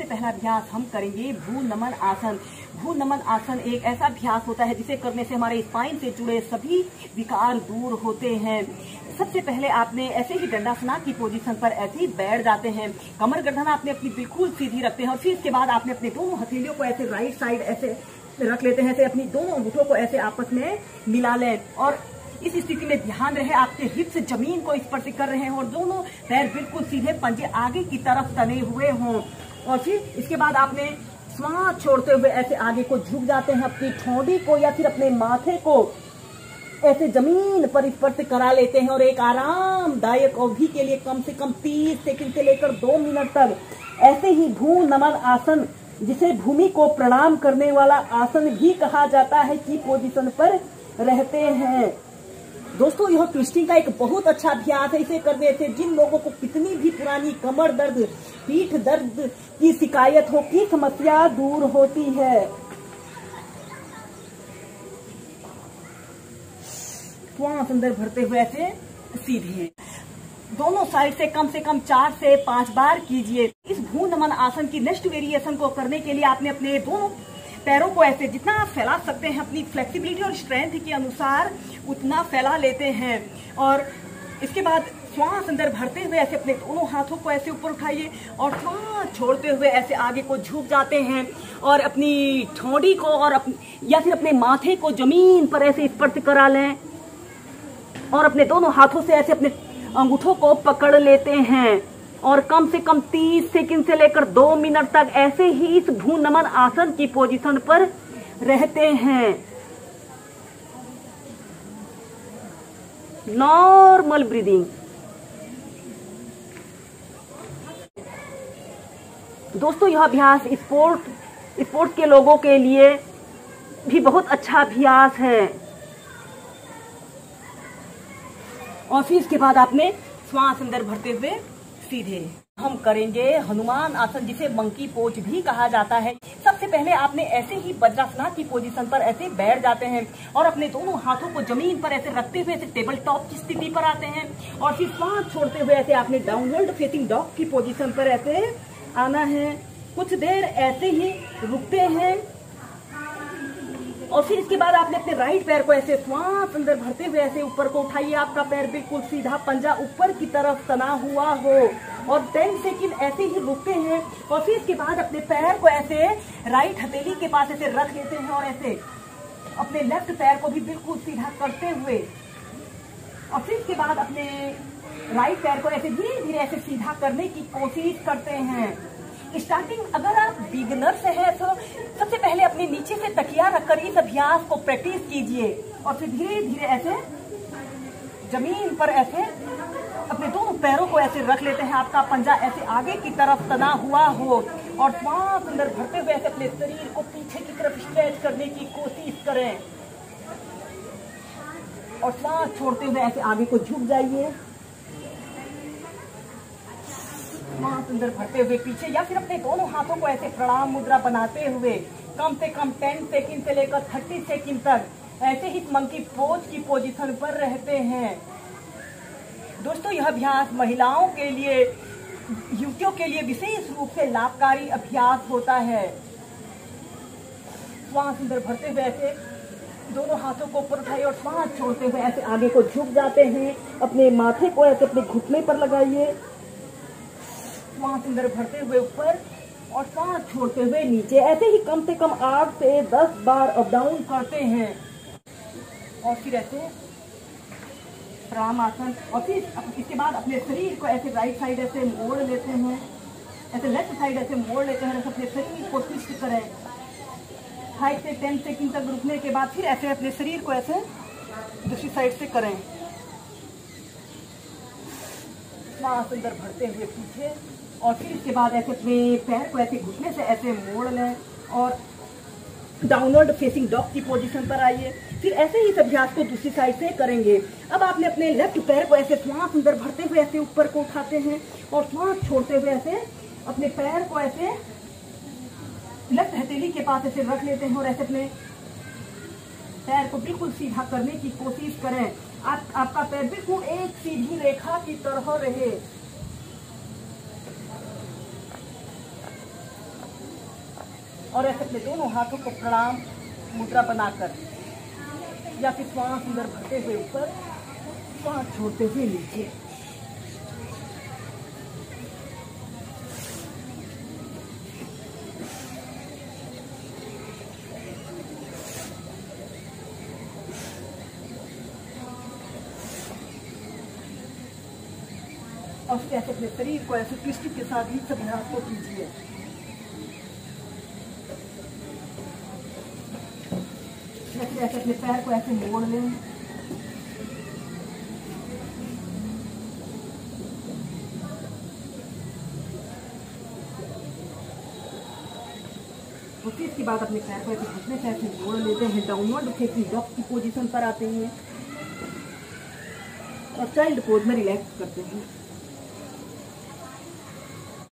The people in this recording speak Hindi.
सबसे पहला अभ्यास हम करेंगे भ्रू नमन आसन। भ्रू नमन आसन एक ऐसा अभ्यास होता है जिसे करने से हमारे स्पाइन से जुड़े सभी विकार दूर होते हैं। सबसे पहले आपने ऐसे ही दंडासना की पोजीशन पर ऐसे ही बैठ जाते हैं। कमर गर्दन आपने अपनी बिल्कुल सीधी रखते हैं और फिर इसके बाद आपने अपने दोनों हथेलियों को ऐसे राइट साइड ऐसे रख लेते हैं। ऐसे अपनी दोनों अंगूठों को ऐसे आपस में मिला लें और इस स्थिति में ध्यान रहे आपके हिप्स जमीन को स्पर्श कर रहे हैं और दोनों पैर बिल्कुल सीधे, पंजे आगे की तरफ तने हुए हों। और फिर इसके बाद आपने श्वास छोड़ते हुए ऐसे आगे को झुक जाते हैं। अपनी ठोड़ी को या फिर अपने माथे को ऐसे जमीन पर स्पर्श करा लेते हैं और एक आरामदायक अवधि के लिए कम से कम 30 सेकंड से लेकर 2 मिनट तक ऐसे ही भ्रू नमन आसन, जिसे भूमि को प्रणाम करने वाला आसन भी कहा जाता है, की पोजीशन पर रहते हैं। दोस्तों, यह ट्विस्टिंग का एक बहुत अच्छा अभ्यास है। इसे करने से जिन लोगों को कितनी भी पुरानी कमर दर्द, पीठ दर्द की शिकायत हो, की समस्या दूर होती है। श्वास अंदर भरते हुए ऐसे सीधे दोनों साइड से कम 4 से 5 बार कीजिए। इस भ्रू नमन आसन की नेक्स्ट वेरिएशन को करने के लिए आपने अपने दोनों पैरों को ऐसे जितना आप फैला सकते हैं अपनी फ्लेक्सिबिलिटी और स्ट्रेंथ के अनुसार उतना फैला लेते हैं। और इसके बाद श्वास अंदर भरते हुए ऐसे अपने दोनों हाथों को ऐसे ऊपर उठाइए और श्वास छोड़ते हुए ऐसे आगे को झुक जाते हैं और अपनी ठोड़ी को और या फिर अपने माथे को जमीन पर ऐसे स्पर्श करा लें और अपने दोनों हाथों से ऐसे अपने अंगूठों को पकड़ लेते हैं और कम से कम 30 सेकंड से लेकर 2 मिनट तक ऐसे ही इस भ्रू नमन आसन की पोजीशन पर रहते हैं। Normal breathing. दोस्तों, यह अभ्यास स्पोर्ट्स के लोगों के लिए भी बहुत अच्छा अभ्यास है। और फिर इसके बाद आपने श्वास अंदर भरते हुए सीधे हम करेंगे हनुमान आसन, जिसे मंकी पोज भी कहा जाता है। सबसे पहले आपने ऐसे ही वज्रासन की पोजीशन पर ऐसे बैठ जाते हैं और अपने दोनों हाथों को जमीन पर ऐसे रखते हुए ऐसे टेबल टॉप की स्थिति पर आते हैं और फिर श्वास छोड़ते हुए ऐसे आपने डाउनवर्ड फेसिंग डॉग की पोजीशन पर ऐसे आना है। कुछ देर ऐसे ही रुकते हैं और फिर इसके बाद आपने अपने राइट पैर को ऐसे श्वास अंदर भरते हुए ऐसे ऊपर को उठाइए। आपका पैर बिल्कुल सीधा, पंजा ऊपर की तरफ तना हुआ हो और 10 सेकंड ऐसे ही रुकते हैं और फिर इसके बाद अपने पैर को ऐसे राइट हथेली के पास ऐसे रख लेते हैं और ऐसे अपने लेफ्ट पैर को भी बिल्कुल सीधा करते हुए और फिर इसके बाद अपने राइट पैर को ऐसे धीरे धीरे ऐसे सीधा करने की कोशिश करते हैं। स्टार्टिंग अगर आप बिगिनर से हैं तो सबसे पहले अपने नीचे से तकिया रखकर इस अभ्यास को प्रैक्टिस कीजिए और फिर धीरे धीरे ऐसे जमीन पर ऐसे अपने दोनों पैरों को ऐसे रख लेते हैं। आपका पंजा ऐसे आगे की तरफ तना हुआ हो और श्वास अंदर भरते हुए ऐसे अपने शरीर को पीछे की तरफ स्ट्रेच करने की कोशिश करें और श्वास छोड़ते हुए ऐसे आगे को झुक जाइए। श्वास अंदर भरते हुए पीछे या फिर अपने दोनों हाथों को ऐसे प्रणाम मुद्रा बनाते हुए कम से कम 10 सेकंड से लेकर 30 सेकंड तक ऐसे ही मंकी पोज की पोजीशन पर रहते हैं। दोस्तों, यह अभ्यास महिलाओं के लिए, युवतियों के लिए विशेष रूप से लाभकारी अभ्यास होता है। श्वास अंदर भरते हुए ऐसे दोनों हाथों को ऊपर उठाइए और श्वास छोड़ते हुए ऐसे आगे को झुक जाते हैं। अपने माथे को ऐसे अपने घुटने पर लगाइए। श्वास अंदर भरते हुए ऊपर और श्वास छोड़ते हुए नीचे। ऐसे ही कम से कम 8 से 10 बार अप डाउन करते हैं और फिर ऐसे प्रणाम आसन और फिर इसके बाद अपने शरीर को ऐसे राइट साइड ऐसे मोड़ लेते हैं, ऐसे लेफ्ट साइड ऐसे मोड़ लेते हैं। अपने शरीर को ट्विस्ट करें 5 से 10 सेकंड तक रुकने के बाद फिर ऐसे अपने शरीर को ऐसे दूसरी साइड से करें। श्वास अंदर भरते हुए पीछे और फिर इसके बाद ऐसे अपने पैर को ऐसे घुटने से ऐसे मोड़ लें और डाउनवर्ड फेसिंग डॉग की पोजीशन पर आइए। फिर ऐसे ही इस अभ्यास को दूसरी साइड से करेंगे। अब आपने अपने लेफ्ट पैर को ऐसे श्वास अंदर भरते हुए ऐसे ऊपर को उठाते हैं और श्वास छोड़ते हुए ऐसे अपने पैर को ऐसे लेफ्ट हथेली के पास ऐसे रख लेते हैं और ऐसे अपने पैर को बिल्कुल सीधा करने की कोशिश करें। आपका पैर बिल्कुल एक सीधी रेखा की तरह रहे। और ऐसे अपने दोनों हाथों को प्रणाम मुद्रा बनाकर या फिर श्वास अंदर भरते हुए ऊपर, श्वास छोड़ते हुए नीचे। और फिर ऐसे अपने शरीर को ऐसे पृष्ठ के साथ ही सभी हाथ को कीजिए। ऐसे अपने पैर को ऐसे मोड़ लें। और फिर इसके बाद अपने पैर को ऐसे घुटने से ऐसे मोड़ लेते हैं, डाउनवर्ड फेसिंग डॉग की पोजीशन पर आते हैं और चाइल्ड पोज में रिलैक्स करते हैं।